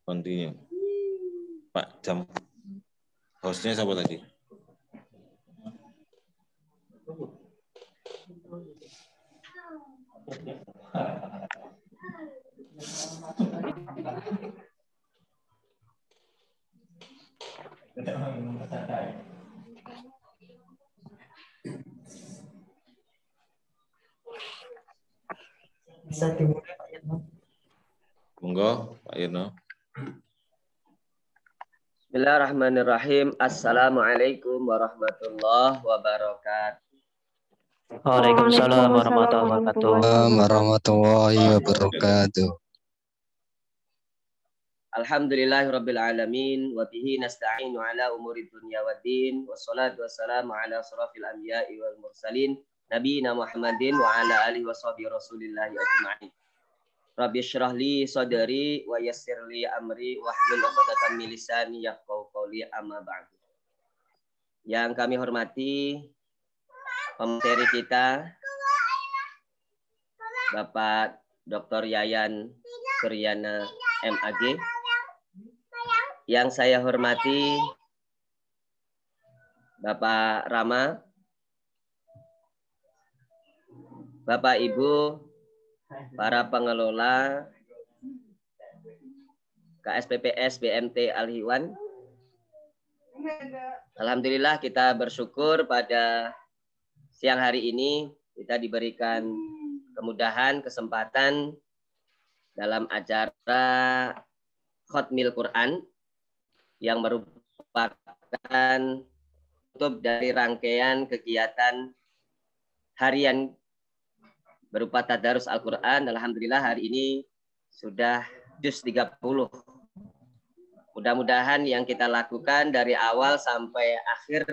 Continue. Pak, jam hostnya siapa tadi? Bisa dimulai Pak Yatno. Monggo, Pak Yatno. Bismillahirrahmanirrahim. Assalamualaikum warahmatullahi wabarakatuh. Waalaikumsalam warahmatullahi wabarakatuh. Alhamdulillahirabbil alamin wa bihi nasta'inu ala umuri dunya waddin wassalatu wassalamu ala asrofil anbiya'i wal mursalin nabiyina Muhammadin wa ala alihi washabihi rasulillahi ajma'in. Rabbi syrah li sadri wa yassir li amri wahlul 'uqdatam min lisani yafqahu qawli amma ba'du. Yang kami hormati pemateri kita Bapak Dr. Yayan Suryana MAG. Yang saya hormati Bapak Rama, Bapak Ibu para pengelola KSPPS BMT Al-Hiwan. Alhamdulillah kita bersyukur pada siang hari ini kita diberikan kemudahan, kesempatan dalam acara Khatmil Quran yang merupakan tutup dari rangkaian kegiatan harian berupa tadarus Al-Quran. Alhamdulillah hari ini sudah juz 30. Mudah-mudahan yang kita lakukan dari awal sampai akhir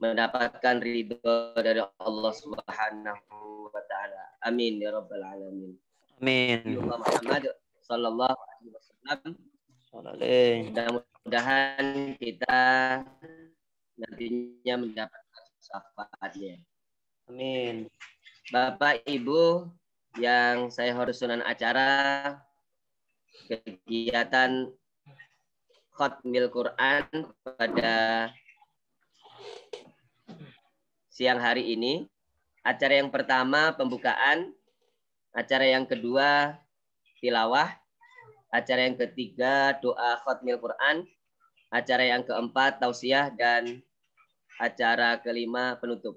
mendapatkan ridho dari Allah Subhanahu wa taala. Amin ya rabbal alamin. Amin. Muhammad sallallahu alaihi wasallam. Mudah-mudahan kita nantinya mendapatkan syafaatnya. Amin. Bapak Ibu yang saya horusunan acara kegiatan Khatmil Quran pada siang hari ini. Acara yang pertama pembukaan, acara yang kedua tilawah, acara yang ketiga doa Khatmil Quran, acara yang keempat tausiah, dan acara kelima penutup.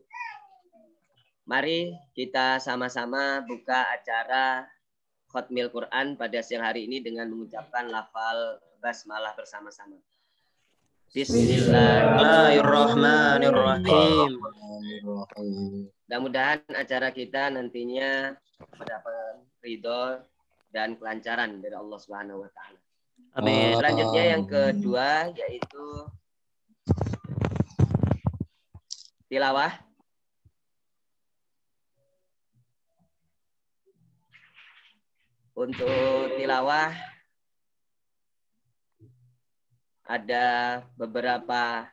Mari kita sama-sama buka acara Khatmil Quran pada siang hari ini dengan mengucapkan lafal basmalah bersama-sama. Bismillahirrahmanirrahim. Mudah-mudahan acara kita nantinya mendapat ridho dan kelancaran dari Allah Subhanahu wa taala. Amin. Selanjutnya yang kedua yaitu tilawah. Untuk tilawah ada beberapa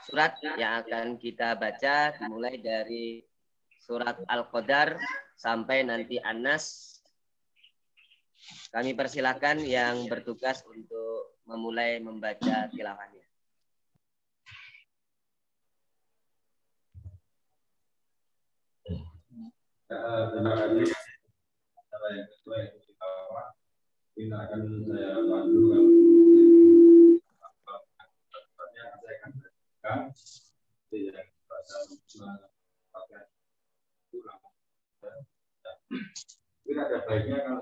surat yang akan kita baca dimulai dari surat Al-Qadar sampai nanti An-Nas. Kami persilakan yang bertugas untuk memulai membaca tilawahnya. Terima kasih. Yang kedua itu tilawah. Ini akan saya bantu yang saya akan bacakan. Yang baca ulang. Mungkin ada baiknya kalau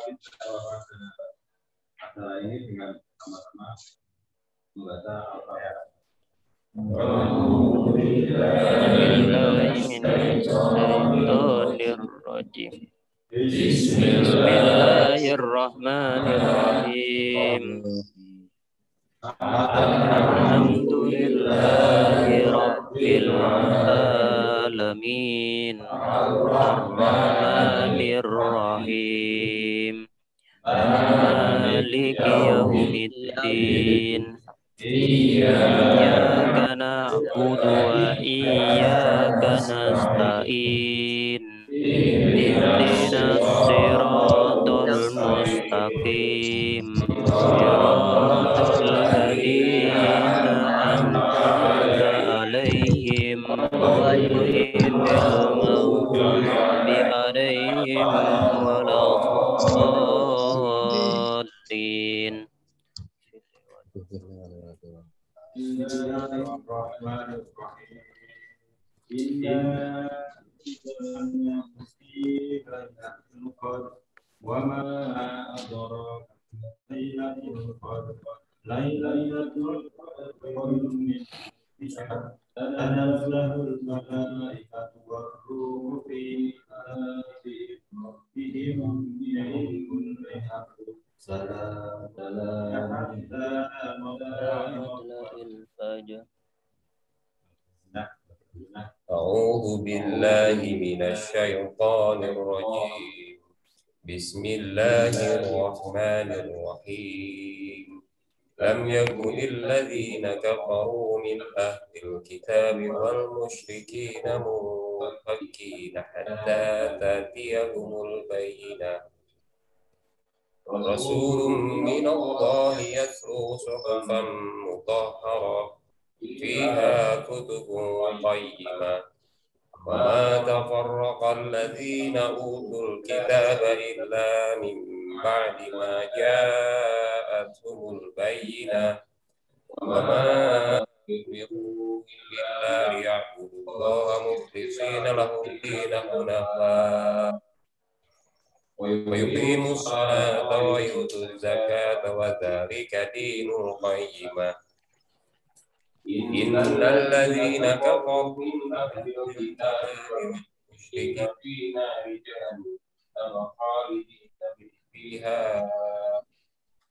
kita acara ini dengan sama-sama membaca Al-Fatihah. Bismillahirrahmanirrahim. Alhamdulillahi rabbil alamin. Ar-Rahmanir Rahim. Maliki yaumiddin. Iyyaka na'budu wa iyyaka nasta'in. Ihdinas siratal mustaqim. Siratal ladzina an'amta 'alaihim ghairil maghdubi 'alaihim waladdallin. Bismillahirrahmanirrahim. Inna wa ma adraka lailatul qadr. Lailatul qadr khairun min alfi syahr. Tanazzalul malaikatu war-ruhu fiha bi rabbihim min kulli amr. Salam Matla'il fajr. أعوذ بالله من الشيطان الرجيم بسم الله الرحمن الرحيم لم يكن الذين كفروا من أهل الكتاب والمشركين منفكين حتى تأتيهم البينة رسول من الله يتلو صحفا مطهرة فيها كتب قيمة وما تفرق الذين أوتوا الكتاب إلا من بعد ما جاءتهم البينة وما أمروا إلا ليعبدوا الله مخلصين له الدين حنفاء ويقيموا الصلاة ويؤتوا الزكاة وذلك دين القيمة إن الذين كفروا من أهل الكتاب والمشركين في نار جهنم خالدين فيها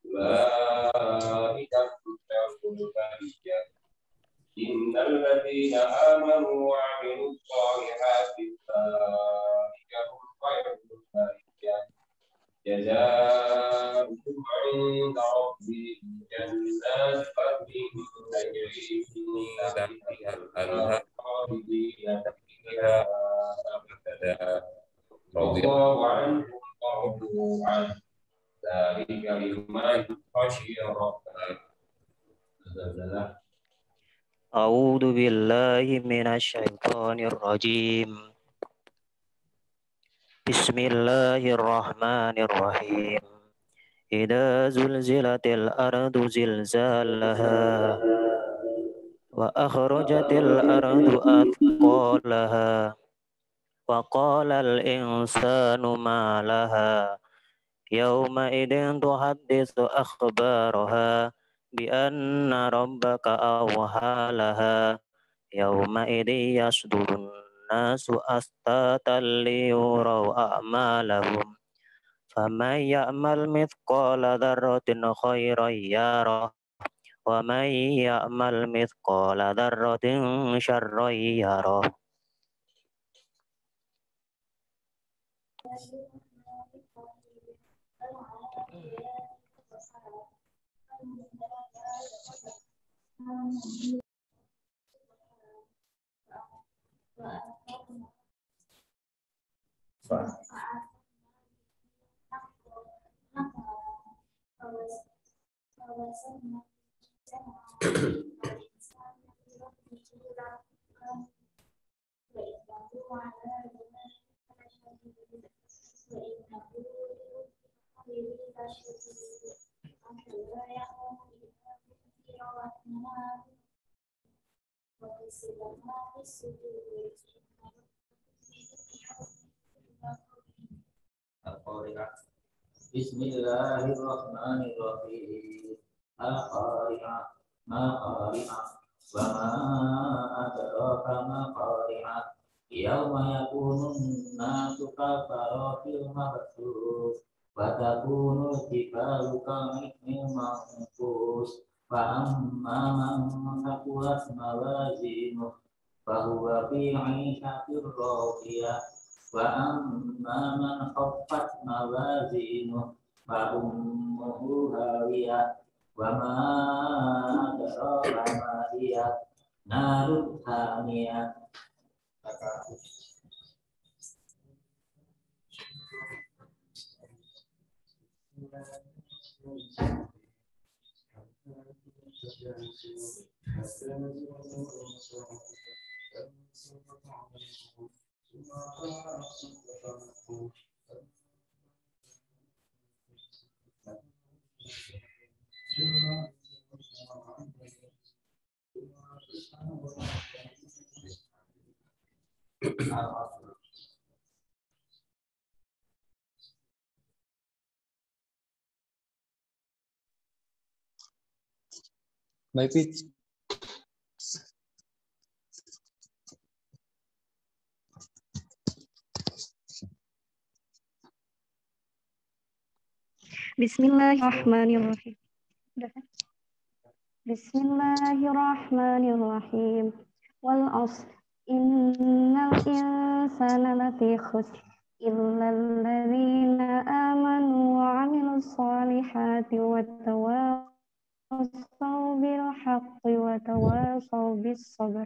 أولئك شر البرية إن الذين آمنوا وعملوا الصالحات أولئك هم خير البرية جزاؤهم عند ربهم جنات عدن تجري من تحتها الأنهار خالدين فيها أبدا رضي الله عنهم ورضوا عنه ذلك لمن خشي ربه. أعوذ بالله من الشيطان الرجيم. بسم الله الرحمن الرحيم. إذا زلزلت الأرض زلزالها وأخرجت الأرض أثقالها وقال الإنسان ما لها يومئذ تحدث أخبارها بأن ربك أوحى لها يومئذ يصدر الناس أشتاتا ليروا أعمالهم فمن يعمل مثقال ذرة خيرا يره ومن يعمل مثقال ذرة شرا يره. Bismillahirrahmanirrahim. Al-Qari'ah, ma qari'ah, wa ma adraka ma qari'ah. Yauma yakunun nasu kafaratil mabthus wa takunu jibalu kamihil manfus fa amma man thaqulat mawazinuh fa huwa fi 'ishatir radiyah wa amma man khaffat mawazinuh fa ummuhu hawiyah wa ma adraka ma hiya narun hamiyah. Baik, Bismillahirrahmanirrahim. Bismillahirrahmanirrahim. Wal 'ashr innal insana lafi khusr illal ladzina amanu wa 'amilus solihati wattawasaw bil haqqi wattawasaw bis sabr.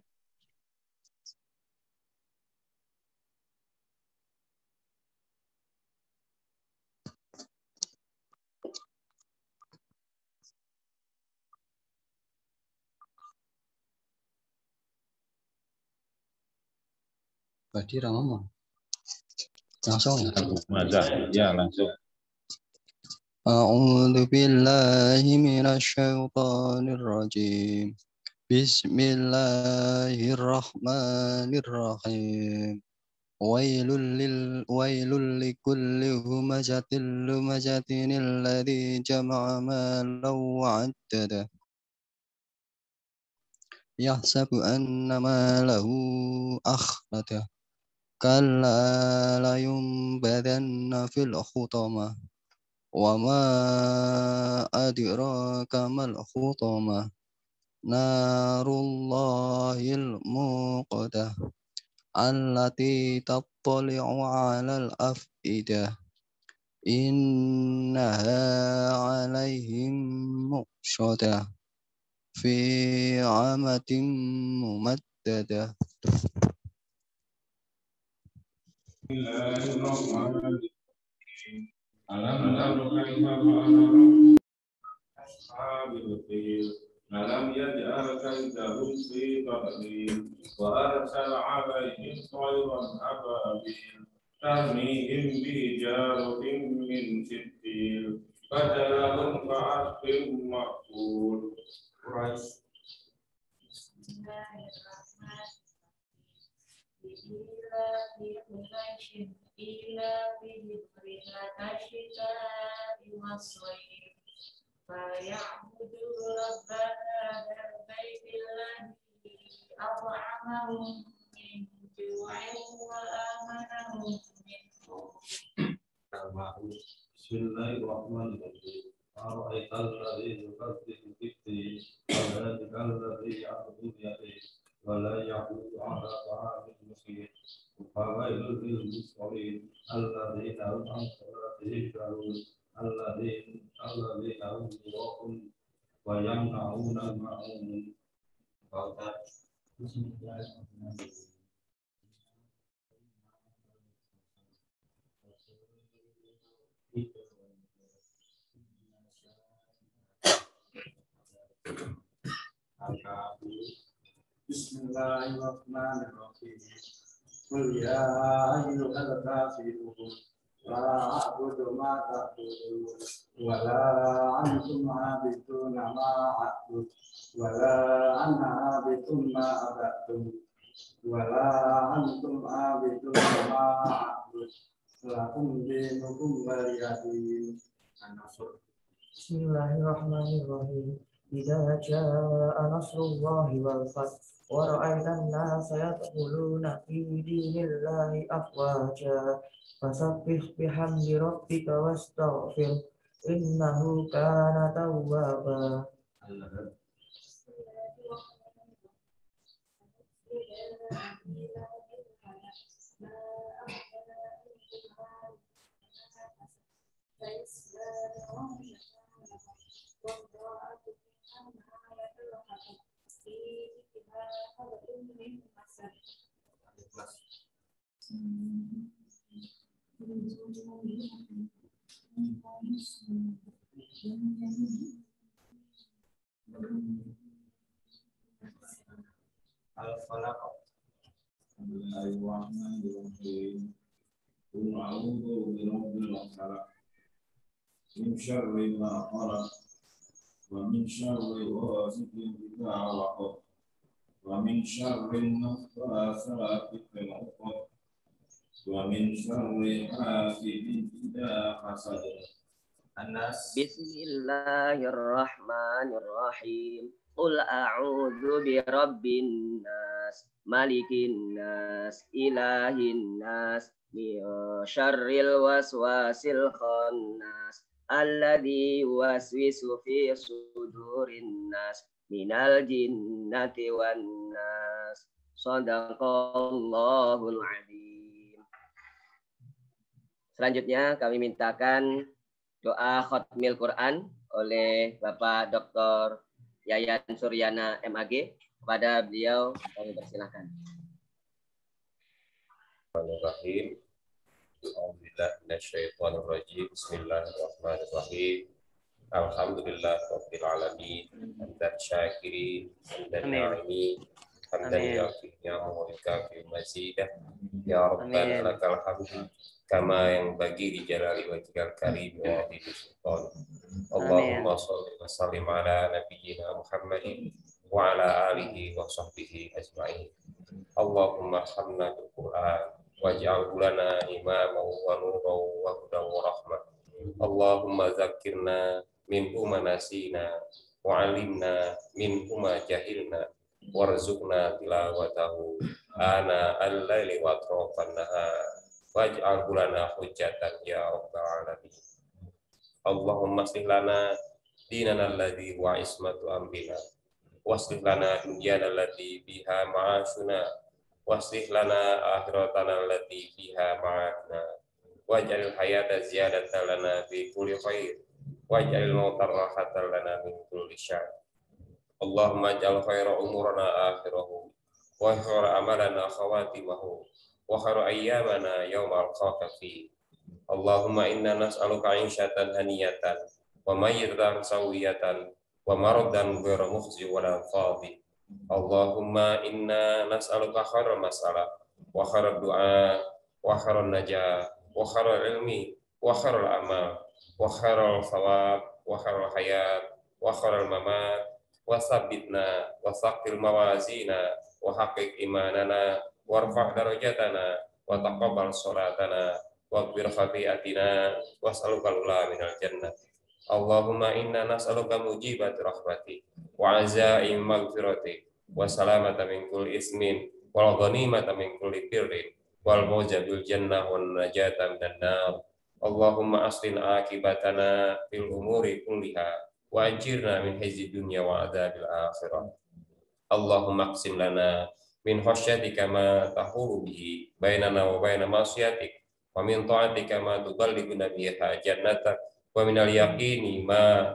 berarti Rama langsung ya. Mazah, ya langsung. A'udzu billahi minasyaitonir rajim. Bismillahirrahmanirrahim. Wailul likulli humazatil lumazatin alladzi jama'a malan wa 'addada. Yahsabu anna malahu akhlada. Kalla la yunbadanna fil hutamah. Wa ma adraka mal hutamah. Narullahil muqadah. Allati tattali'u 'alal af'idah. Innaha 'alaihim muqshadah. Fi 'amatin mumaddadah. Bismillahirrahmanirrahim. Alam tara kaifa fa'ala ashabil fil. Alam yaj'al kaydahum fi tadlil wa arsala 'alaihim tayran ababil tarmihim bijaratin min sijil fajalahum ka'asfin ma'kul. فليعبدوا رب هذا البيت الذي أطعمهم من جوع وآمنهم من خوف. Bismillahirrahmanirrahim. Ara'aital ladzi yukadzibu bid-din wa dzikral ladzi ya'budu bi-yadihi wa la ya'budu 'ala ta'amil miskin. Fawailul lil musallin alladzina hum 'an salatihim sahun alladzina hum yura'un wa yamna'una al-ma'un. Bismillahirrahmanirrahim. Bismillahirrahmanirrahim. Qul ya ayyuhal kafirun la a'budu ma ta'budun wa la antum 'abiduna ma a'budu wa la ana 'abidun ma a'badtum wa la antum 'abiduna ma a'budu lakum dinukum waliyadin. Bismillahirrahmanirrahim. Idza jaa nasrullahi wal fath wa ra'aitan nasa yadkhuluna fi dinillahi afwaja fasabbih bihamdi rabbika wastaghfir innahu kana tawwaba. Al-Falaq. Bismillahirrahmanirrahim. Qul a'udzu birabbil falaq. Min syarri ma khalaq. Wa min syarri ghasiqin idza waqab. Wa min syarri naffasati fil 'uqad. Wa min syarri hasidin idza hasad. Anas. Bismillahirrahmanirrahim. Qul a'udzu birabbin nas, malikin nas, ilahin nas, min syarril waswasil khannas, alladzi yuwaswisu fi sudurin nas, minal jinnati wan nas. Shadaqallahul adzim. Selanjutnya kami mintakan doa khatmil Quran oleh Bapak Dr. Yayan Suryana MAG. Kepada beliau kami persilakan. Bismillahirrahmanirrahim. A'udzubillahi Bismillahirrahmanirrahim. Alhamdulillah rabbil alamin. Hamdan syakirin, hamdan na'imin, hamdan yafi ni'amahu wa yukafi mazidah. Ya Rabbana lakal hamdu kama yang bagi di jalali wajhikal karim wa di sultan. Allahumma shalli wa sallim ala nabiyyina Muhammadin wa ala alihi wa sahbihi ajma'in. Allahumma hamna bil Qur'an waj'alhu lana imaman wa nuran wa hudan wa rahmah. Allahumma zakkirna min ma nasina wa 'allimna min ma jahilna warzuqna tilawatahu ana al-laili wa atrafan nahar. Waj'al lana hujjatan ya rabbal alamin. Allahumma aslih lana dinana alladzi huwa ismatu amrina waslih lana dunyana allati fiha ma'ashuna waslih lana akhiratana allati fiha ma'adna waj'al hayata ziyadatan lana fi kulli khair waj'al mauta rahatan lana min kulli syarr. Allahumma ij'al khaira umurana akhirahu wa khaira amalana khawatimahu wa khairu ayyamana yawma alqaka fi. Allahumma inna nas'aluka 'ishatan haniyatan wa mayyitatan sawiyatan wa maradan ghairu mukhzi wa la fadhi. Allahumma inna nas'aluka khairal mas'alah wa khairal du'a wa khairal najah wa khairal ilmi wa khairal amal wa khairal thawab wa khairal hayat wa khairal mamat wa sabbitna wa saqil mawazina wa haqqiq imanana warfa' darajatana wa taqabbal sholatana wa qbir khafiatina wa salukal ula minal jannah. Allahumma inna nas'aluka mujibat rahmati wa azaim maghfirati wa salamata min kulli ismin wal ghanimata min kulli birrin wal fawza bil jannah wan najata minan nar. Allahumma aslin akibatana fil umuri kulliha wa ajirna min hizzi dunya wa adzabil akhirah. Allahumma aqsim lana min khasyatika ma tahulu bihi bainana wa baina ma'siyatik wa min ta'atika ma tuballighuna biha jannatak wa min al-yaqini ma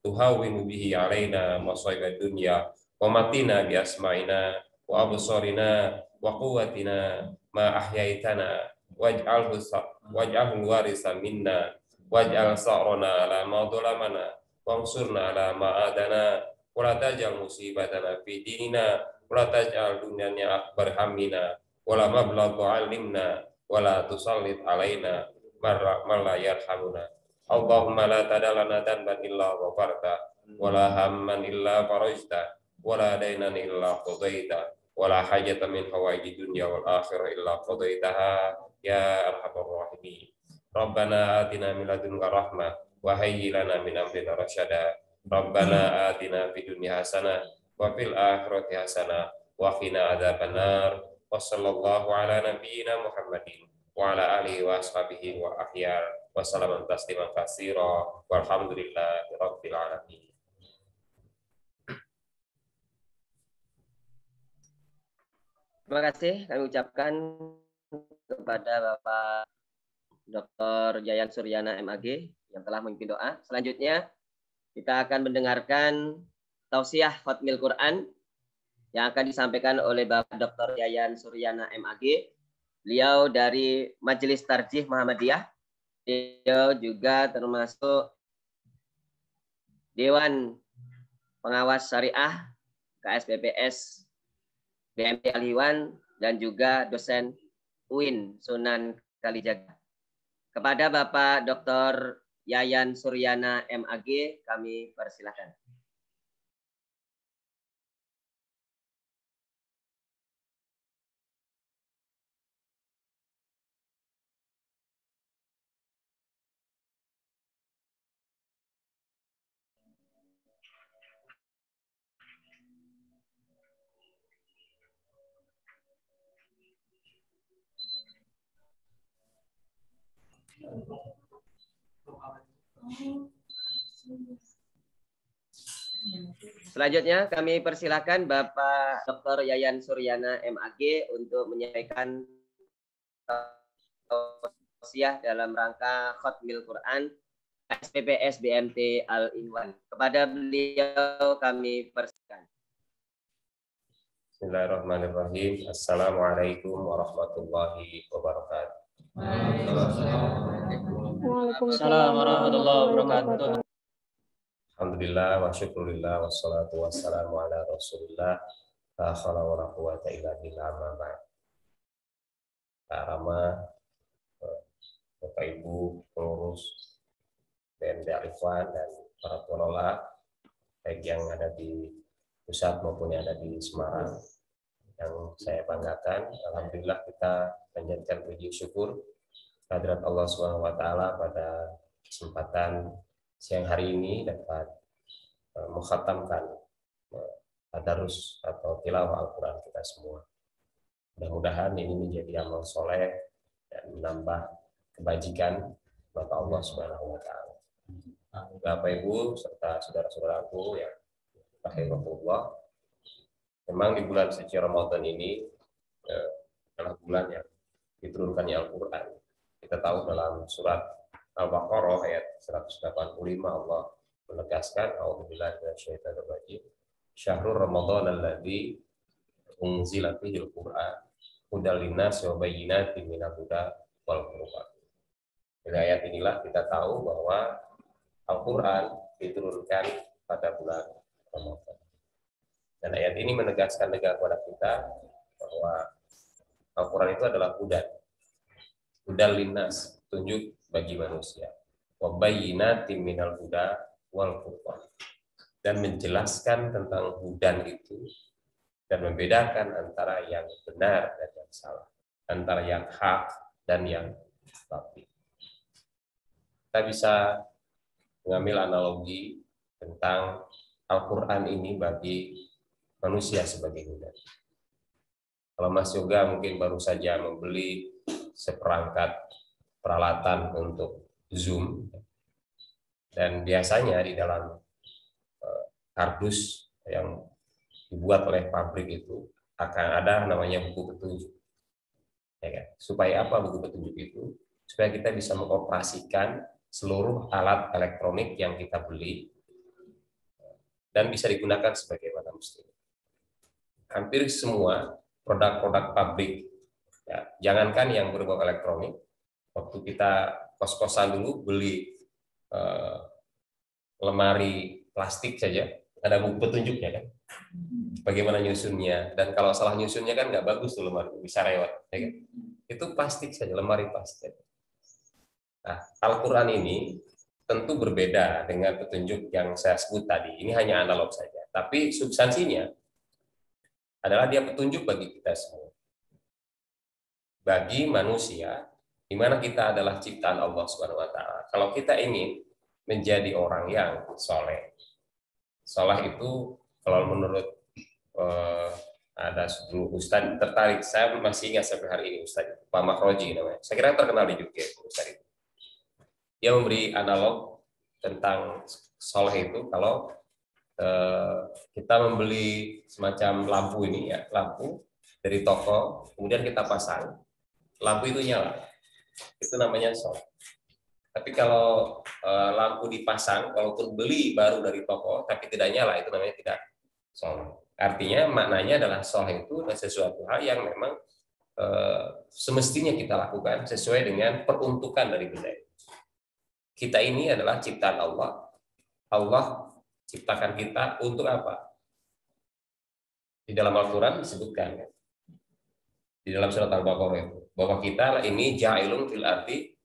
tuhawwinu bihi alaina masa'ibad dunya wa matina bi asma'ina wa absarina wa quwwatina ma ahyaitana waj'alhu warisa minna waj'al sa'rana ala ma dhalamana wansurna ala ma adana wa la taj'al musibatana fi dinina wala taj'al dunyanya akbar hammina wala mablagha ilmina wala tusallit alaina man la yarhamuna. Allahumma la tadalana danban illa ghafarta wala hamman illa farajta wala dainan illa qadaita wala hajatan min hawaiji dunya wal akhirah illa qadaitaha ya arhamar rahimin. Rabbana atina min ladunka rahmah wa hayyi lana min amrina rasyada. Rabbana atina fid dunya hasanah wa fil akhirati hasanah wa qina adzabannar. Wa sallallahu ala nabiyyina Muhammadin wa ala alihi wa ashabihi wa ahyar wa salaman tasliman katsira walhamdulillahi rabbil alamin. Terima kasih kami ucapkan kepada Bapak Dr. Yayan Suryana MAG yang telah memimpin doa. Selanjutnya kita akan mendengarkan tausiah khatmil Quran yang akan disampaikan oleh Bapak Dr. Yayan Suryana MAG. Beliau dari Majelis Tarjih Muhammadiyah. Beliau juga termasuk Dewan Pengawas Syariah KSPPS BMT Al-Iwan dan juga dosen UIN Sunan Kalijaga. Kepada Bapak Dr. Yayan Suryana MAG kami persilahkan. Selanjutnya kami persilakan Bapak Dr. Yayan Suryana MAG untuk menyampaikan tausiah dalam rangka Khatmil Quran SPPS BMT Al-Iwan. Kepada beliau kami persilakan. Bismillahirrahmanirrahim. Assalamualaikum warahmatullahi wabarakatuh. Waalaikumsalam warahmatullahi wabarakatuh. Alhamdulillah wa syukurillah wassalatu wassalamu ala rasulillah la haula wa la quwata illa billah ma ba'd. Pak Rama, Bapak Ibu pengurus BMT Al-Iwan dan para pengelola baik yang ada di pusat maupun yang ada di Semarang, yang saya banggakan, alhamdulillah kita panjatkan puji syukur kehadirat Allah Subhanahu wa taala pada kesempatan siang hari ini dapat mengkhatamkan tadarus atau tilawah Al-Qur'an kita semua. Mudah-mudahan ini menjadi amal soleh dan menambah kebajikan mata Allah Subhanahu wa taala. Bapak Ibu serta saudara-saudaraku yang rahimahullah, memang di bulan suci Ramadan ini adalah bulan yang diturunkannya Al-Qur'an. Kita tahu dalam surat Al-Baqarah ayat 185 Allah menegaskan a'udzubillahi minasyaitonir rajim syahrul ramadhan alladzi unzila fihil Qur'an hudal linnas wa bayyinatin minal huda wal furqan. Dari ayat inilah kita tahu bahwa Al-Qur'an diturunkan pada bulan Ramadan. Dan ayat ini menegaskan kepada kita bahwa Al-Qur'an itu adalah hudal linnas, tunjuk bagi manusia. Wa bayyinatin minal huda wal furqan, dan menjelaskan tentang hudan itu dan membedakan antara yang benar dan yang salah, antara yang hak dan yang batil. Kita bisa mengambil analogi tentang Al-Qur'an ini bagi manusia sebagai hudan. Kalau Mas Yoga mungkin baru saja membeli seperangkat peralatan untuk Zoom, dan biasanya di dalam kardus yang dibuat oleh pabrik itu akan ada namanya buku petunjuk. Ya kan? Supaya apa buku petunjuk itu? Supaya kita bisa mengoperasikan seluruh alat elektronik yang kita beli dan bisa digunakan sebagaimana mestinya. Hampir semua produk-produk pabrik, ya, jangankan yang berbau elektronik, waktu kita kos-kosan dulu beli lemari plastik saja, ada buku petunjuknya kan, bagaimana nyusunnya, dan kalau salah nyusunnya kan nggak bagus tuh lemari, bisa rewet, ya kan? Itu plastik saja, lemari plastik. Nah, Al-Quran ini tentu berbeda dengan petunjuk yang saya sebut tadi, ini hanya analog saja, tapi substansinya adalah dia petunjuk bagi kita semua, bagi manusia, di mana kita adalah ciptaan Allah Subhanahu wa taala. Kalau kita ingin menjadi orang yang soleh. Soleh itu kalau menurut ada dulu Ustadz tertarik, saya masih ingat sampai hari ini Ustadz Pak Makroji namanya. Saya kira terkenal di UK Ustadz itu. Dia memberi analog tentang soleh itu kalau kita membeli semacam lampu ini ya, lampu dari toko, kemudian kita pasang, lampu itu nyala. Itu namanya soleh. Tapi kalau lampu dipasang, kalaupun beli baru dari toko, tapi tidak nyala, itu namanya tidak soleh. Artinya maknanya adalah soleh itu adalah sesuatu hal yang memang semestinya kita lakukan sesuai dengan peruntukan dari benda itu. Kita ini adalah ciptaan Allah. Allah ciptakan kita untuk apa? Di dalam Al-Quran disebutkan, di dalam surat Al-Baqarah itu, bahwa kita ini ja'ilun fil ardi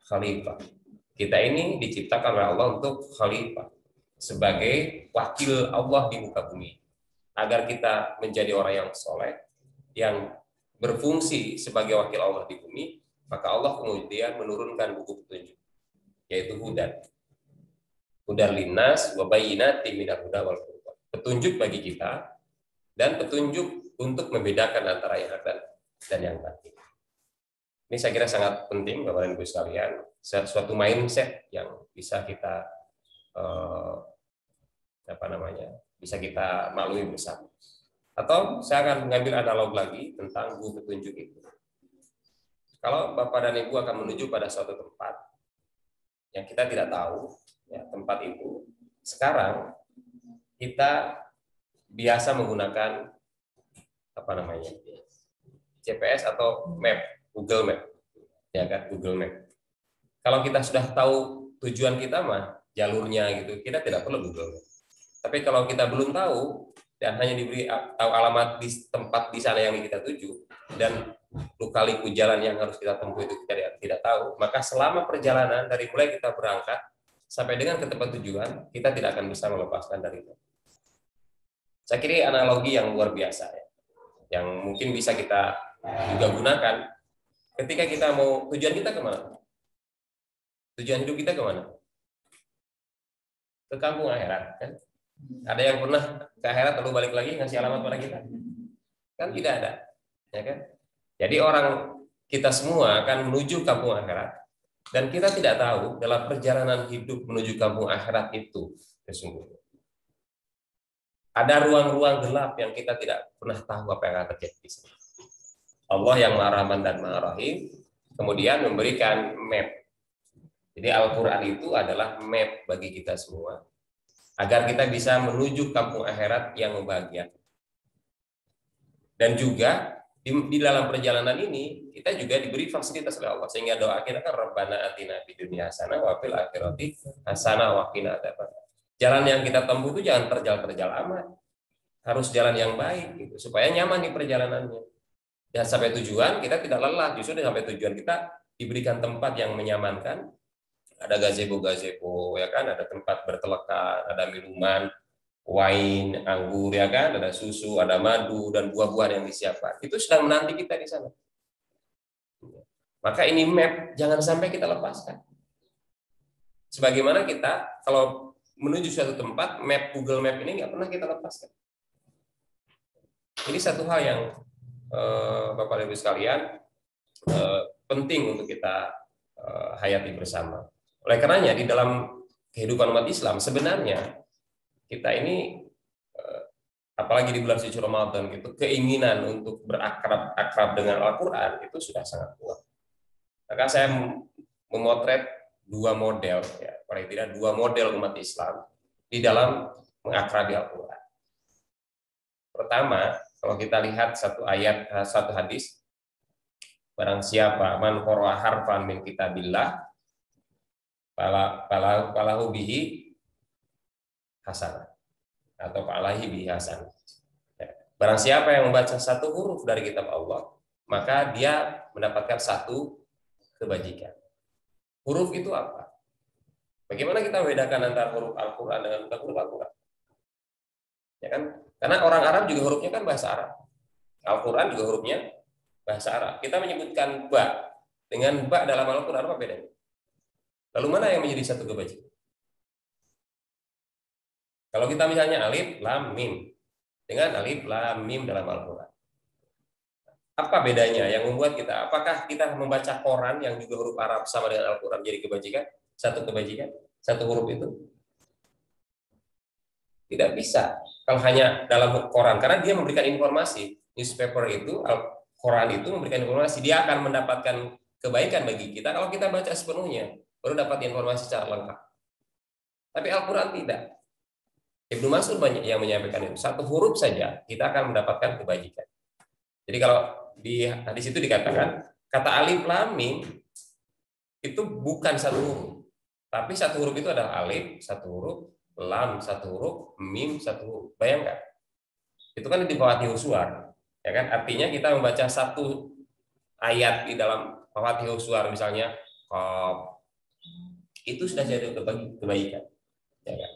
khalifah. Kita ini diciptakan oleh Allah untuk khalifah, sebagai wakil Allah di muka bumi, agar kita menjadi orang yang soleh, yang berfungsi sebagai wakil Allah di bumi. Maka Allah kemudian menurunkan buku petunjuk, yaitu hudan linnas wa bayyinatin minal huda wal furqan, petunjuk bagi kita dan petunjuk untuk membedakan antara yang hak dan yang batil. Ini saya kira sangat penting Bapak dan Ibu sekalian, suatu mindset yang bisa kita bisa kita maklumi bersama. Atau saya akan mengambil analog lagi tentang buku petunjuk itu. Kalau Bapak dan Ibu akan menuju pada suatu tempat yang kita tidak tahu, ya, tempat itu, sekarang kita biasa menggunakan GPS atau map, Google Map, ya kan, Google Map. Kalau kita sudah tahu tujuan kita mah jalurnya gitu, kita tidak perlu Google Map. Tapi kalau kita belum tahu dan hanya diberi tahu alamat di tempat di sana yang kita tuju dan lika-liku jalan yang harus kita tempuh itu kita tidak tahu, maka selama perjalanan dari mulai kita berangkat sampai dengan ke tempat tujuan, kita tidak akan bisa melepaskan dari itu. Saya kira analogi yang luar biasa ya, yang mungkin bisa kita juga gunakan ketika kita mau, tujuan kita kemana? Tujuan hidup kita kemana? Ke kampung akhirat, kan? Ada yang pernah ke akhirat lalu balik lagi ngasih alamat pada kita? Kan tidak ada, ya kan? Jadi kita semua akan menuju kampung akhirat. Dan kita tidak tahu dalam perjalanan hidup menuju kampung akhirat itu sesungguhnya ada ruang-ruang gelap yang kita tidak pernah tahu apa yang akan terjadi di sini. Allah yang Maha Rahman dan Maha Rahim kemudian memberikan map. Jadi Al-Quran itu adalah map bagi kita semua agar kita bisa menuju kampung akhirat yang membahagiakan. Dan juga di dalam perjalanan ini kita juga diberi fasilitas oleh Allah, sehingga doa kita kan Rabbana atina fid dunya hasanah wa fil akhirati hasanah wa qina adzabannar. Jalan yang kita tempuh itu jangan terjal-terjal amat, harus jalan yang baik gitu, supaya nyaman di perjalanannya. Dan sampai tujuan kita tidak lelah, justru sampai tujuan kita diberikan tempat yang menyamankan, ada gazebo ya kan, ada tempat bertelekan, ada minuman, wine, anggur ya kan, ada susu, ada madu dan buah-buahan yang disiapkan. Itu sedang menanti kita di sana. Maka ini map jangan sampai kita lepaskan. Sebagaimana kita kalau menuju suatu tempat, map Google Map ini nggak pernah kita lepaskan. Ini satu hal yang Bapak Ibu sekalian penting untuk kita hayati bersama. Oleh karenanya di dalam kehidupan umat Islam sebenarnya kita ini apalagi di bulan suci Ramadan gitu, keinginan untuk berakrab dengan Al-Qur'an itu sudah sangat kuat. Maka saya memotret dua model ya, paling tidak dua model umat Islam di dalam mengakrabi Al-Qur'an. Pertama, kalau kita lihat satu ayat, satu hadis, barang siapa man qara'a harfan min kitabillah falahu bihi hasanah atau fa'alaihi bihi hasanah. Barang siapa yang membaca satu huruf dari kitab Allah, maka dia mendapatkan satu kebajikan. Huruf itu apa? Bagaimana kita membedakan antara huruf Al-Qur'an dengan huruf Al-Qur'an? Ya kan? Karena orang Arab juga hurufnya kan bahasa Arab. Al-Qur'an juga hurufnya bahasa Arab. Kita menyebutkan ba dengan ba dalam Al-Qur'an apa bedanya? Lalu mana yang menjadi satu kebajikan? Kalau kita misalnya alif, lam, mim dengan alif, lam, mim dalam Al-Qur'an. Apa bedanya yang membuat kita, apakah kita membaca Quran yang juga huruf Arab sama dengan Al-Qur'an jadi kebajikan? Satu kebajikan, satu huruf itu? Tidak bisa. Kalau hanya dalam Quran, karena dia memberikan informasi, newspaper itu, Al-Quran itu memberikan informasi, dia akan mendapatkan kebaikan bagi kita kalau kita baca sepenuhnya, baru dapat informasi secara lengkap. Tapi Al-Quran tidak. Ibnu Mas'ud banyak yang menyampaikan itu. Satu huruf saja kita akan mendapatkan kebajikan. Jadi kalau di hadis itu dikatakan kata alif lam mim itu bukan satu huruf, tapi satu huruf itu adalah alif, satu huruf, lam, satu huruf, mim, satu huruf. Bayangkan, itu kan di Fawathihus Suwar, ya kan? Artinya kita membaca satu ayat di dalam Fawathihus Suwar misalnya, itu sudah jadi kebaikan, ya kan?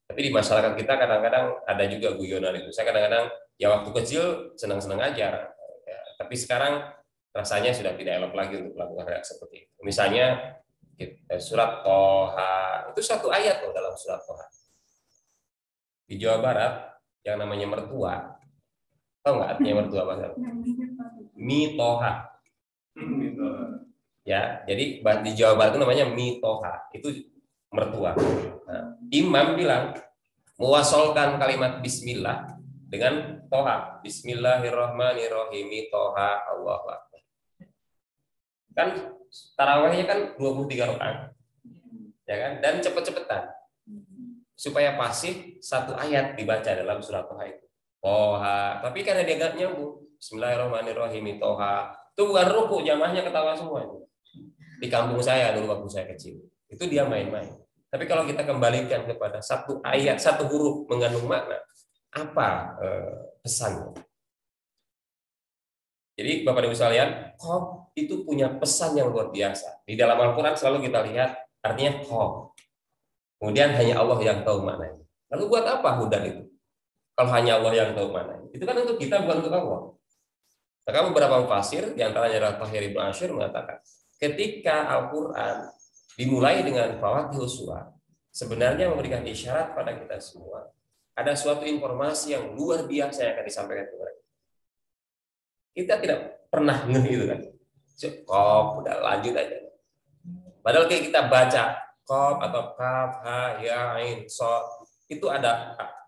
Tapi di masyarakat kita kadang-kadang ada juga guyonan itu. Saya kadang-kadang ya waktu kecil senang-senang aja, ya, tapi sekarang rasanya sudah tidak elok lagi untuk melakukan hal seperti itu. Misalnya surat Toha itu satu ayat loh dalam surat Toha. Di Jawa Barat yang namanya mertua, tahu nggak artinya mertua apa? Mitoha. Ya, jadi di Jawa Barat itu namanya mitoha, itu mertua. Nah, imam bilang mewasolkan kalimat Bismillah dengan Toha. Bismillahirrahmanirrahim. Toha Allahu Akbar. Kan tarawihnya kan 23 rakaat. Ya kan? Dan cepet-cepetan. Supaya pasif satu ayat dibaca dalam surat Toha itu. Toha. Tapi karena dia nggak nyambung. Bismillahirrahmanirrahim. Toha. Itu bukan ruku, jamaahnya ketawa semua. Di kampung saya dulu waktu saya kecil. Itu dia main-main. Tapi kalau kita kembalikan kepada satu ayat, satu huruf mengandung makna, apa pesannya? Jadi Bapak Ibu sekalian, Qaf itu punya pesan yang luar biasa. Di dalam Al-Quran selalu kita lihat artinya Qaf. Kemudian hanya Allah yang tahu maknanya. Lalu buat apa hudan itu? Kalau hanya Allah yang tahu maknanya. Itu kan untuk kita, bukan untuk Allah. Maka beberapa mufassir, diantaranya adalah Tahir Ibnu Asyir mengatakan, ketika Al-Quran dimulai dengan Fawathihus Suwar, sebenarnya memberikan isyarat pada kita semua. Ada suatu informasi yang luar biasa yang akan disampaikan kepada kita. Kita tidak pernah ngeh itu kan. Qaf, udah lanjut aja. Padahal kayak kita baca Qaf atau Kaf, Ha, Ya, Ain, Shad, itu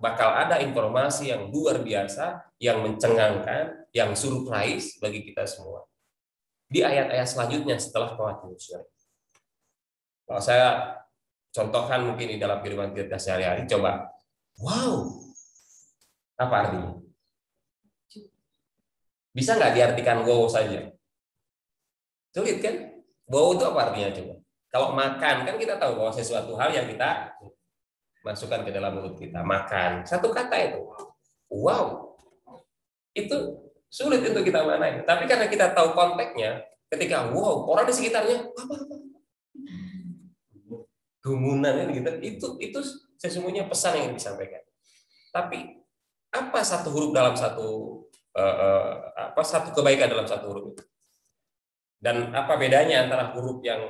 bakal ada informasi yang luar biasa, yang mencengangkan, yang surprise bagi kita semua. Di ayat-ayat selanjutnya setelah Fawathihus Suwar. Kalau saya contohkan mungkin di dalam kehidupan kita sehari-hari, coba, wow, apa artinya? Bisa nggak diartikan wow saja? Sulit kan? Wow itu apa artinya coba? Kalau makan kan kita tahu bahwa sesuatu hal yang kita masukkan ke dalam mulut kita, makan. Satu kata itu, wow, itu sulit untuk kita manain. Tapi karena kita tahu konteksnya, ketika wow, orang di sekitarnya apa? Gumunan itu sesungguhnya pesan yang disampaikan. Tapi apa satu huruf dalam satu kebaikan dalam satu huruf itu? Dan apa bedanya antara huruf yang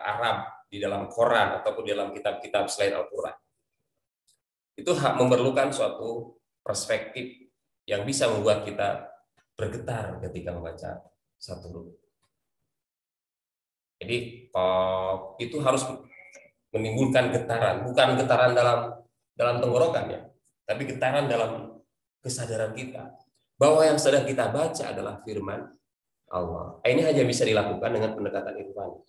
Arab di dalam Quran ataupun di dalam kitab-kitab selain Al-Quran? Itu memerlukan suatu perspektif yang bisa membuat kita bergetar ketika membaca satu huruf. Jadi itu harus menimbulkan getaran, bukan getaran dalam tenggorokan ya, tapi getaran dalam kesadaran kita bahwa yang sedang kita baca adalah firman Allah. Ini hanya bisa dilakukan dengan pendekatan irfani.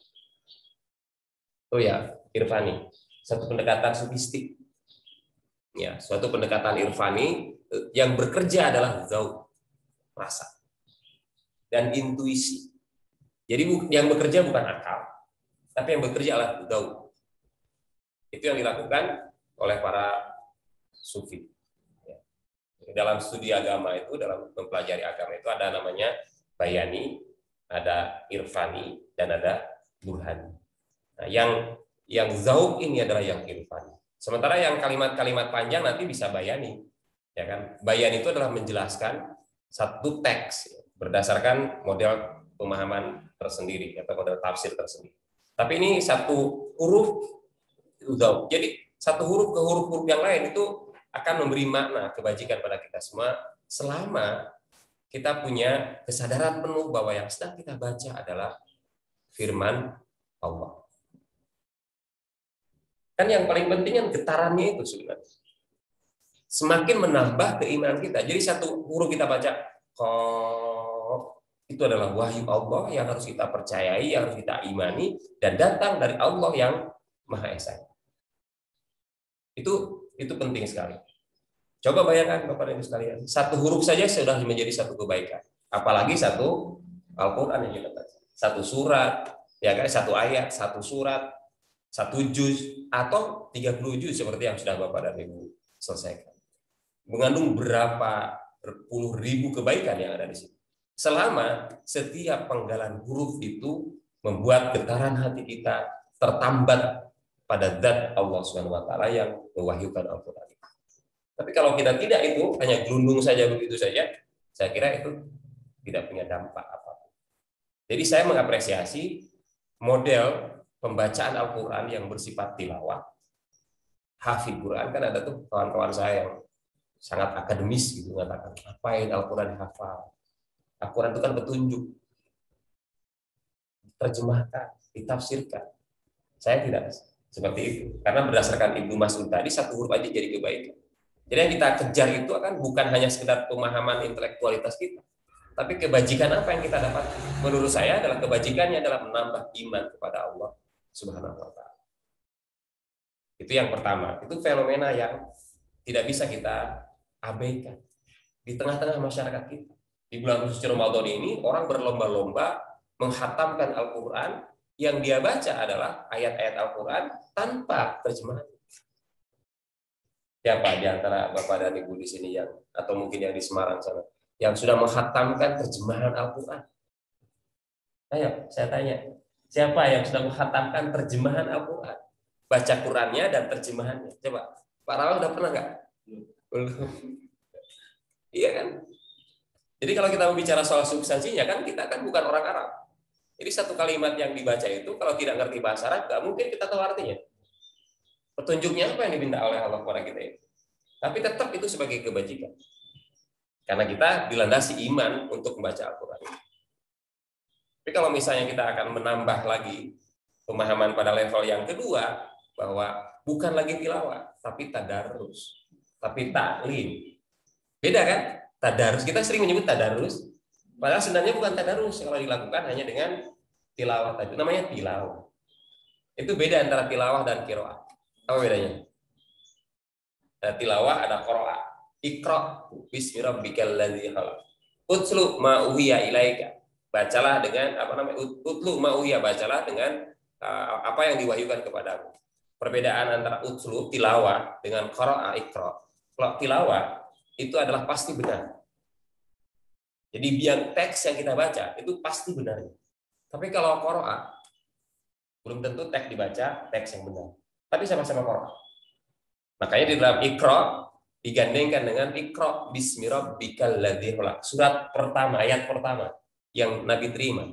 Oh ya, irfani, satu pendekatan sufistik. Ya, suatu pendekatan irfani yang bekerja adalah zauq, rasa, dan intuisi. Jadi yang bekerja bukan akal, tapi yang bekerja adalah zauq. Itu yang dilakukan oleh para sufi. Dalam studi agama itu, dalam mempelajari agama itu ada namanya bayani, ada irfani, dan ada burhani. Nah, yang zauq ini adalah yang irfani. Sementara yang kalimat-kalimat panjang nanti bisa bayani, ya kan? Bayani itu adalah menjelaskan satu teks berdasarkan model pemahaman tersendiri atau model tafsir tersendiri. Tapi ini satu huruf zauq. Jadi satu huruf ke huruf-huruf yang lain itu akan memberi makna kebajikan pada kita semua selama kita punya kesadaran penuh bahwa yang sedang kita baca adalah firman Allah. Kan yang paling penting kan getarannya itu sebenarnya. Semakin menambah keimanan kita. Jadi satu huruf kita baca Qaf, itu adalah wahyu Allah yang harus kita percayai, yang harus kita imani, dan datang dari Allah yang Maha Esa. Itu penting sekali. Coba bayangkan Bapak Ibu sekalian, satu huruf saja sudah menjadi satu kebaikan. Apalagi satu Al-Quran yang kita baca. Satu surat, ya kan, satu ayat, satu surat, satu juz, atau 30 juz seperti yang sudah Bapak dan Ibu selesaikan. Mengandung berapa puluh ribu kebaikan yang ada di situ. Selama setiap penggalan huruf itu membuat getaran hati kita tertambat pada zat Allah Subhanahu wa taala yang mewahyukan Al-Qur'an. Tapi kalau kita tidak, itu hanya gelundung saja begitu saja, saya kira itu tidak punya dampak apapun. Jadi saya mengapresiasi model pembacaan Al-Qur'an yang bersifat tilawah. Hafidz Quran, kan ada tuh kawan-kawan saya yang sangat akademis gitu mengatakan, apain Al-Qur'an hafal? Al-Quran itu kan petunjuk, terjemahkan, ditafsirkan. Saya tidak seperti itu, karena berdasarkan Ibnu Mas'ud tadi, satu huruf aja jadi kebaikan. Jadi yang kita kejar itu akan bukan hanya sekedar pemahaman intelektualitas kita, tapi kebajikan apa yang kita dapat. Menurut saya adalah kebajikannya adalah menambah iman kepada Allah Subhanahu wa taala. Itu yang pertama. Itu fenomena yang tidak bisa kita abaikan di tengah-tengah masyarakat kita. Di bulan suci Ramadan ini orang berlomba-lomba menghatamkan Al-Quran, yang dia baca adalah ayat-ayat Al-Quran tanpa terjemahan. Siapa di antara Bapak dan Ibu di sini yang, atau mungkin yang di Semarang sana, yang sudah menghatamkan terjemahan Al-Quran? Ayo, saya tanya, siapa yang sudah menghatamkan terjemahan Al-Quran? Baca Qurannya dan terjemahannya. Coba, Pak Rawal udah pernah nggak? Belum. Iya kan? Jadi kalau kita bicara soal substansinya, kan kita kan bukan orang Arab. Jadi satu kalimat yang dibaca itu, kalau tidak ngerti bahasa Arab, nggak mungkin kita tahu artinya. Petunjuknya apa yang diminta oleh Allah kepada kita itu. Tapi tetap itu sebagai kebajikan. Karena kita dilandasi iman untuk membaca Al-Quran. Tapi kalau misalnya kita akan menambah lagi pemahaman pada level yang kedua, bahwa bukan lagi tilawah, tapi tadarus, tapi taklim. Beda kan? Tadarus, kita sering menyebut tadarus, padahal sebenarnya bukan tadarus kalau dilakukan hanya dengan tilawah tadi. Namanya tilawah. Itu beda antara tilawah dan qiraah. Apa bedanya? Tilawah ada qiraah. Iqra bismi rabbikal ladzi khalaq. Utlu ma uhiya ilaika. Bacalah dengan apa namanya? Utlu ma uhiya, bacalah dengan apa yang diwahyukan kepadamu. Perbedaan antara utlu tilawah dengan qiraah iqra. Kalau tilawah itu adalah pasti benar. Jadi biar teks yang kita baca itu pasti benar. Tapi kalau qiraah belum tentu teks dibaca teks yang benar. Tapi sama-sama qiraah. Makanya di dalam Iqra digandengkan dengan Iqra bismi rabbikal ladzi khalaq. Surat pertama, ayat pertama yang Nabi terima.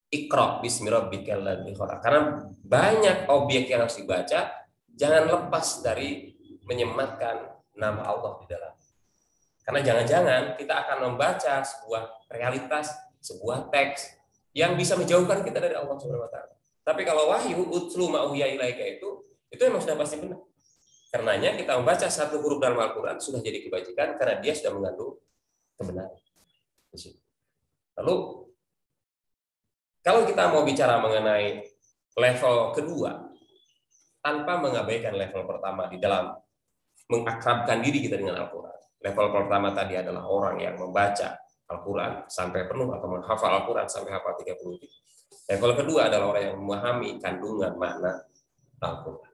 Iqra bismi rabbikal ladzi khalaq. Karena banyak objek yang harus dibaca, jangan lepas dari menyematkan nama Allah di dalam. Karena jangan-jangan kita akan membaca sebuah realitas, sebuah teks yang bisa menjauhkan kita dari Allah Subhanahu wa taala. Tapi kalau wahyu utlu ma uhiya ilaika itu memang sudah pasti benar. Karenanya kita membaca satu huruf dalam Al-Qur'an sudah jadi kebajikan karena dia sudah mengandung kebenaran. Lalu kalau kita mau bicara mengenai level kedua tanpa mengabaikan level pertama di dalam mengakrabkan diri kita dengan Al-Qur'an. Level pertama tadi adalah orang yang membaca Al-Quran sampai penuh atau menghafal Al-Quran sampai hafal 30 juz. Level kedua adalah orang yang memahami kandungan makna Al-Quran.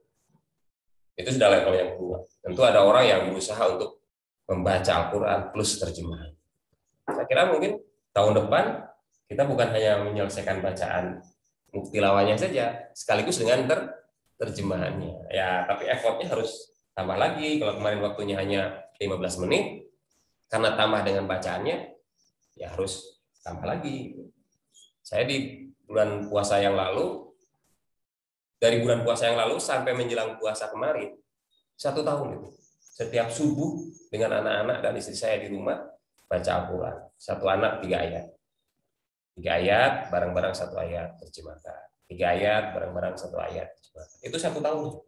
Itu sudah level yang kedua. Tentu ada orang yang berusaha untuk membaca Al-Quran plus terjemahan. Saya kira mungkin tahun depan kita bukan hanya menyelesaikan bacaan tilawahnya saja, sekaligus dengan terjemahannya. Ya, tapi effortnya harus tambah lagi. Kalau kemarin waktunya hanya 15 menit, karena tambah dengan bacaannya, ya harus tambah lagi. Saya di bulan puasa yang lalu, dari bulan puasa yang lalu sampai menjelang puasa kemarin, 1 tahun itu. Setiap subuh dengan anak-anak dan istri saya di rumah, baca Al-Quran. 1 anak 3 ayat. 3 ayat, bareng-bareng 1 ayat terjemahkan. 3 ayat, bareng-bareng 1 ayat terjemahkan. Itu 1 tahun.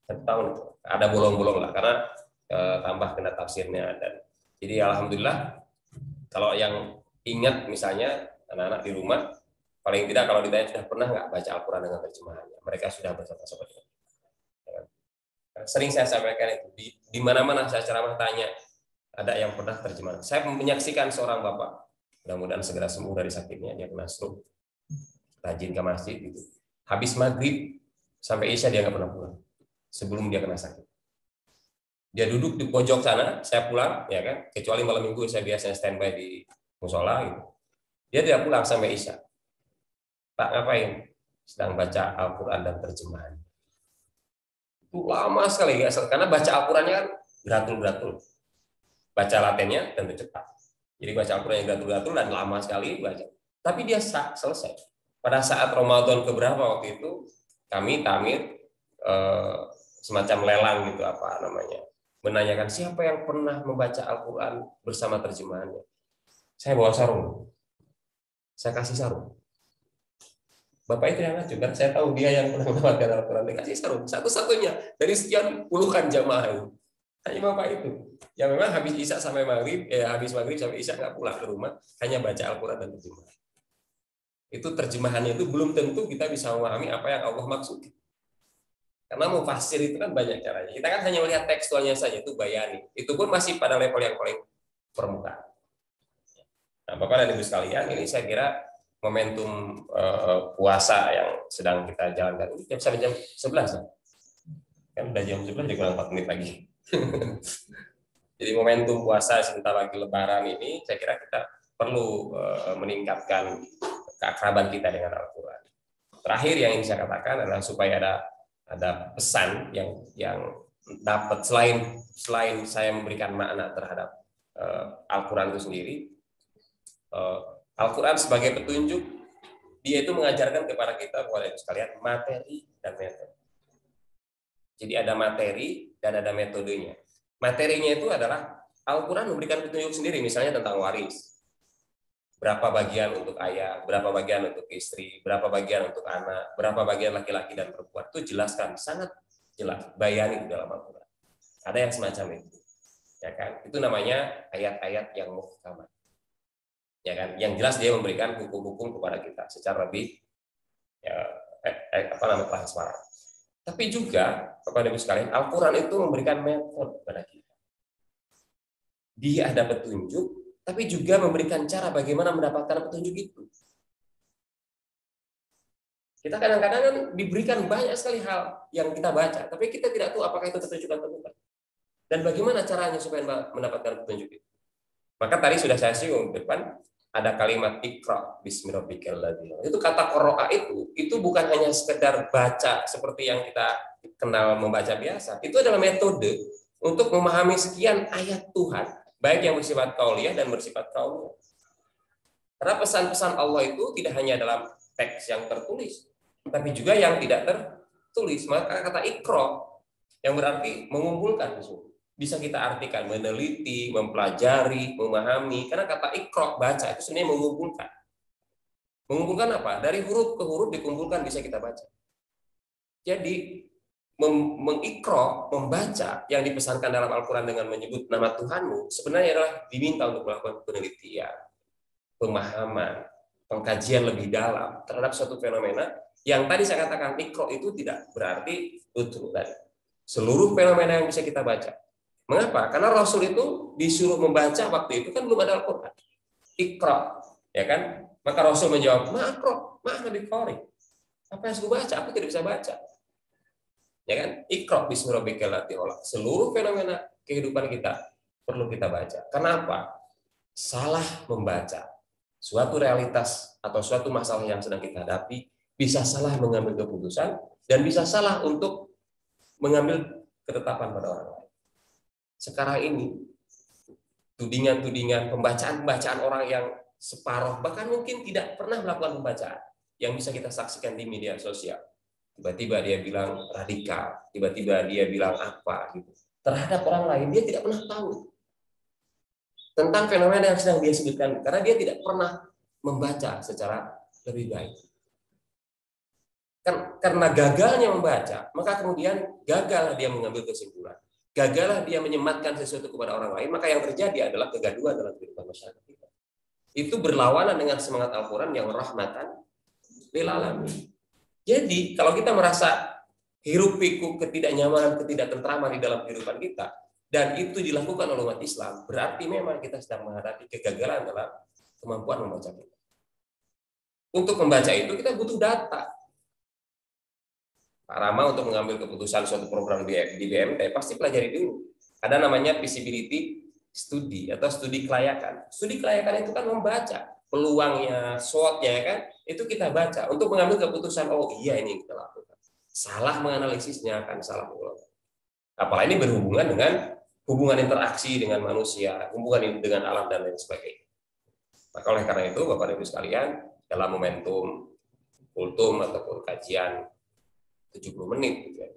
1 tahun itu. Ada bolong-bolong lah karena tambah kena tafsirnya, dan jadi alhamdulillah kalau yang ingat misalnya anak-anak di rumah, paling tidak kalau ditanya sudah pernah nggak baca Al-Quran dengan terjemahannya, mereka sudah baca seperti itu. Sering saya sampaikan itu di mana-mana saya ceramah tanya Ada yang pernah terjemahan. Saya menyaksikan seorang bapak, mudah-mudahan segera sembuh dari sakitnya, dia kena stroke, rajin ke masjid gitu. Habis maghrib sampai isya dia nggak pernah pulang sebelum dia kena sakit. Dia duduk di pojok sana, saya pulang, ya kan? Kecuali malam minggu saya biasanya standby di musola gitu. Dia tidak pulang sampai isya. Pak ngapain? Sedang baca Al-Quran dan terjemahan. Itu lama sekali ya, karena baca Al-Qurannya kan beratul-beratul. Baca latennya tentu cepat. Jadi baca Al-Quran yang beratul-beratul dan lama sekali baca. Tapi dia selesai. Pada saat Ramadan keberapa waktu itu, kami tamir semacam lelang gitu apa namanya. Menanyakan siapa yang pernah membaca Al-Quran bersama terjemahannya. Saya bawa sarung. Saya kasih sarung. Bapak itu yang ngajukan, dan saya tahu dia yang pernah mendapatkan Al-Quran. Dia kasih sarung. Satu-satunya dari sekian puluhan jamaah itu. Hanya Bapak itu. Yang memang habis isya sampai maghrib, habis maghrib sampai isya nggak pulang ke rumah, hanya baca Al-Quran dan terjemahan. Itu terjemahannya itu belum tentu kita bisa memahami apa yang Allah maksud. Karena mufasir itu kan banyak caranya. Kita kan hanya melihat tekstualnya saja, itu bayani. Itu pun masih pada level yang paling permukaan. Nah, Bapak dan Ibu sekalian, ini saya kira momentum puasa yang sedang kita jalankan. Ini sampai jam 11 ya? Kan udah jam 11, jadi kurang 4 menit lagi. Jadi momentum puasa sebentar lagi Lebaran ini, saya kira kita perlu meningkatkan keakraban kita dengan Al-Quran. Terakhir yang ingin saya katakan adalah supaya ada pesan yang dapat selain saya memberikan makna terhadap Al-Quran itu sendiri. Al-Quran sebagai petunjuk, dia itu mengajarkan kepada kita, kepada sekalian, materi dan metode. Jadi ada materi dan ada metodenya. Materinya itu adalah Al-Quran memberikan petunjuk sendiri, misalnya tentang waris. Berapa bagian untuk ayah, berapa bagian untuk istri, berapa bagian untuk anak, berapa bagian laki-laki dan perempuan. Itu jelaskan, sangat jelas, bayani di dalam Al-Quran. Ada yang semacam itu. Ya kan? Itu namanya ayat-ayat yang muhkamat. Ya kan? Yang jelas dia memberikan hukum-hukum kepada kita secara lebih transparan. Tapi juga kepada Ibu sekalian, Al-Quran itu memberikan metode kepada kita. Dia ada petunjuk, tapi juga memberikan cara bagaimana mendapatkan petunjuk itu. Kita kadang-kadang kan diberikan banyak sekali hal yang kita baca, tapi kita tidak tahu apakah itu petunjuk atau bukan. Dan bagaimana caranya supaya mendapatkan petunjuk itu. Maka tadi sudah saya singgung di depan, ada kalimat Iqra bismi rabbikal ladzi khalaq. Itu kata qira'a itu bukan hanya sekedar baca seperti yang kita kenal membaca biasa. Itu adalah metode untuk memahami sekian ayat Tuhan, baik yang bersifat qauliyah dan bersifat qauliyah. Karena pesan-pesan Allah itu tidak hanya dalam teks yang tertulis, tapi juga yang tidak tertulis. Maka kata Iqra yang berarti mengumpulkan itu bisa kita artikan meneliti, mempelajari, memahami. Karena kata Iqra baca itu sebenarnya mengumpulkan. Mengumpulkan apa? Dari huruf ke huruf dikumpulkan bisa kita baca. Jadi mengikro, membaca yang dipesankan dalam Al-Quran dengan menyebut nama Tuhanmu sebenarnya adalah diminta untuk melakukan penelitian, pemahaman, pengkajian lebih dalam terhadap suatu fenomena yang tadi saya katakan ikro itu tidak berarti utru tadi. Seluruh fenomena yang bisa kita baca. Mengapa? Karena Rasul itu disuruh membaca waktu itu kan belum ada Al-Quran. Ikro, ya kan? Maka Rasul menjawab, ma'akro, ma'ana biqari. Apa yang saya baca? Aku tidak bisa baca. Ya kan? Iqra bismi rabbikal ladzi khalaq. Seluruh fenomena kehidupan kita perlu kita baca. Kenapa? Salah membaca suatu realitas atau suatu masalah yang sedang kita hadapi bisa salah mengambil keputusan dan bisa salah untuk mengambil ketetapan pada orang lain. Sekarang ini tudingan-tudingan, pembacaan-pembacaan orang yang separuh bahkan mungkin tidak pernah melakukan pembacaan yang bisa kita saksikan di media sosial. Tiba-tiba dia bilang radikal, tiba-tiba dia bilang apa gitu. Terhadap orang lain dia tidak pernah tahu tentang fenomena yang sedang dia sebutkan karena dia tidak pernah membaca secara lebih baik. Karena gagalnya membaca, maka kemudian gagallah dia mengambil kesimpulan. Gagallah dia menyematkan sesuatu kepada orang lain, maka yang terjadi adalah kegaduhan dalam kehidupan masyarakat kita. Itu berlawanan dengan semangat Al-Quran yang rahmatan lil alamin. Jadi, kalau kita merasa hiruk pikuk ketidaknyamanan, ketidaktentraman di dalam kehidupan kita, dan itu dilakukan oleh umat Islam, berarti memang kita sedang menghadapi kegagalan dalam kemampuan membaca kita. Untuk membaca itu kita butuh data. Pak Rama untuk mengambil keputusan suatu program di BMT pasti pelajari dulu. Ada namanya feasibility study atau studi kelayakan. Studi kelayakan itu kan membaca peluangnya, SWOT-nya kan, itu kita baca untuk mengambil keputusan. Oh iya, ini yang kita lakukan. Salah menganalisisnya akan salah mengelola. Apalagi ini berhubungan dengan hubungan interaksi dengan manusia, hubungan dengan alam dan lain sebagainya. Maka oleh karena itu, Bapak Ibu sekalian, dalam momentum kultum ataupun kajian 70 menit gitu ya.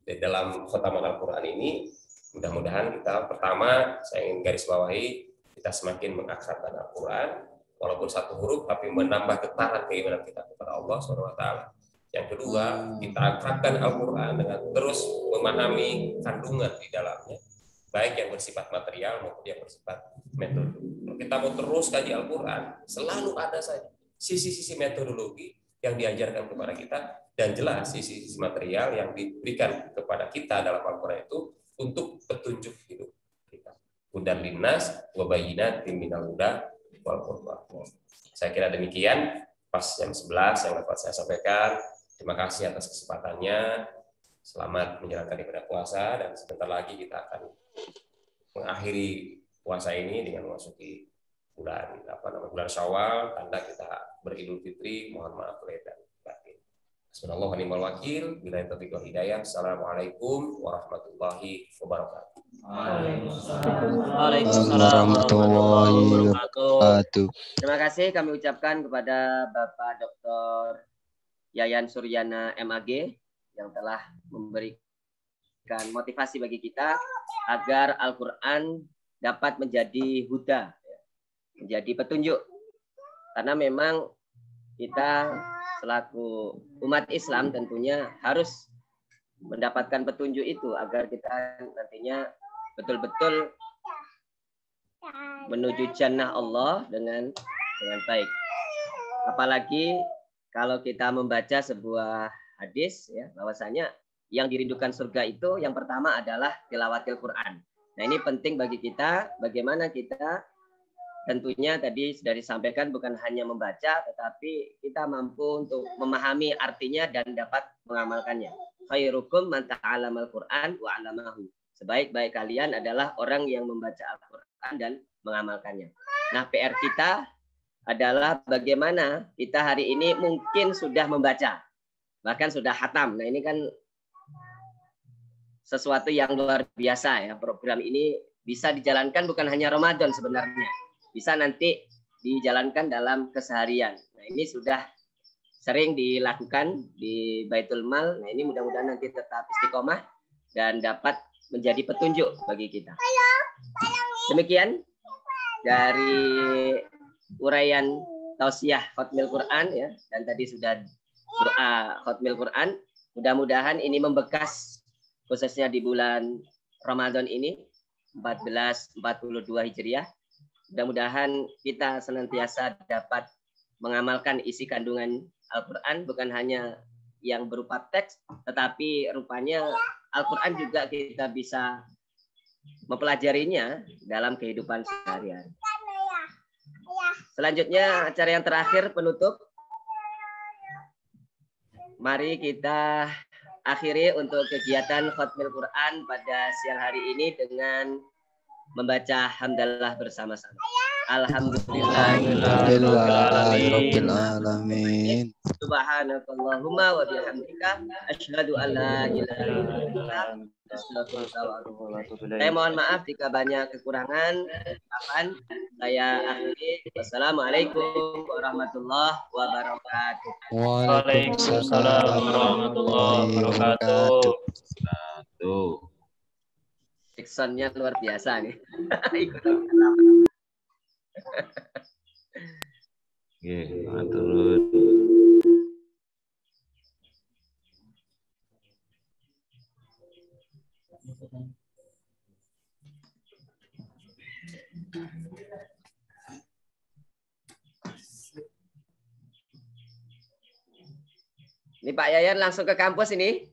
Jadi dalam khataman Al-Qur'an ini mudah-mudahan kita pertama saya ingin garis bawahi kita semakin mengakrabkan Al-Qur'an walaupun satu huruf tapi menambah getaran keimanan kita kepada Allah SWT. Yang kedua, kita akrabkan Al-Qur'an dengan terus memahami kandungan di dalamnya, baik yang bersifat material maupun yang bersifat metode. Kalau kita mau terus kaji Al-Qur'an, selalu ada saja sisi-sisi metodologi yang diajarkan kepada kita dan jelas sisi-sisi material yang diberikan kepada kita dalam Al-Qur'an itu untuk petunjuk hidup kita. Hudan linnas wa bayyinatin minal huda wal furqan. Saya kira demikian pas jam 11 yang dapat saya sampaikan. Terima kasih atas kesempatannya. Selamat menjalankan ibadah puasa dan sebentar lagi kita akan mengakhiri puasa ini dengan memasuki bulan bulan Syawal, tanda kita beridul fitri. Mohon maaf lahir dan batin. Bismillahirrahmanirrahim. Wa ni'mal wakil. Billahi taufiq wal hidayah. Assalamualaikum warahmatullahi wabarakatuh. Waalaikumsalam warahmatullahi wabarakatuh. Terima kasih kami ucapkan kepada Bapak Dr. Yayan Suryana MAG yang telah memberikan motivasi bagi kita agar Al-Quran dapat menjadi huda, menjadi petunjuk. Karena memang kita selaku umat Islam tentunya harus mendapatkan petunjuk itu agar kita nantinya betul-betul menuju jannah Allah dengan baik. Apalagi kalau kita membaca sebuah hadis ya, bahwasanya yang dirindukan surga itu yang pertama adalah tilawatil Quran. Nah, ini penting bagi kita bagaimana kita tentunya tadi sudah disampaikan bukan hanya membaca tetapi kita mampu untuk memahami artinya dan dapat mengamalkannya. Khairukum man ta'allamal Qur'an wa 'allamahu. Sebaik-baik kalian adalah orang yang membaca Al-Qur'an dan mengamalkannya. Nah, PR kita adalah bagaimana kita hari ini mungkin sudah membaca, bahkan sudah khatam. Nah, ini kan sesuatu yang luar biasa ya. Program ini bisa dijalankan bukan hanya Ramadan sebenarnya, bisa nanti dijalankan dalam keseharian. Nah, ini sudah sering dilakukan di Baitul Mal. Nah, ini mudah-mudahan nanti tetap istiqomah dan dapat menjadi petunjuk bagi kita. Demikian dari uraian tausiah Khatmil Quran ya, dan tadi sudah doa Khatmil Quran. Mudah-mudahan ini membekas khususnya di bulan Ramadan ini 1442 Hijriah. Mudah-mudahan kita senantiasa dapat mengamalkan isi kandungan Al-Quran, bukan hanya yang berupa teks, tetapi rupanya Al-Quran juga kita bisa mempelajarinya dalam kehidupan sehari-hari. Selanjutnya acara yang terakhir penutup. Mari kita akhiri untuk kegiatan Khatmil Quran pada siang hari ini dengan membaca hamdalah bersama-sama. Alhamdulillahirabbil alamin. Subhanakallahumma wa bihamdika asyhadu an la ilaha illa anta astaghfiruka wa atubu ilaik. Saya mohon maaf jika banyak kekurangan. Saya akhiri. Wassalamualaikum warahmatullahi wabarakatuh. Waalaikumsalam warahmatullahi wabarakatuh. Diksonnya luar biasa nih. Oke, matur. Ini Pak Yayan langsung ke kampus ini.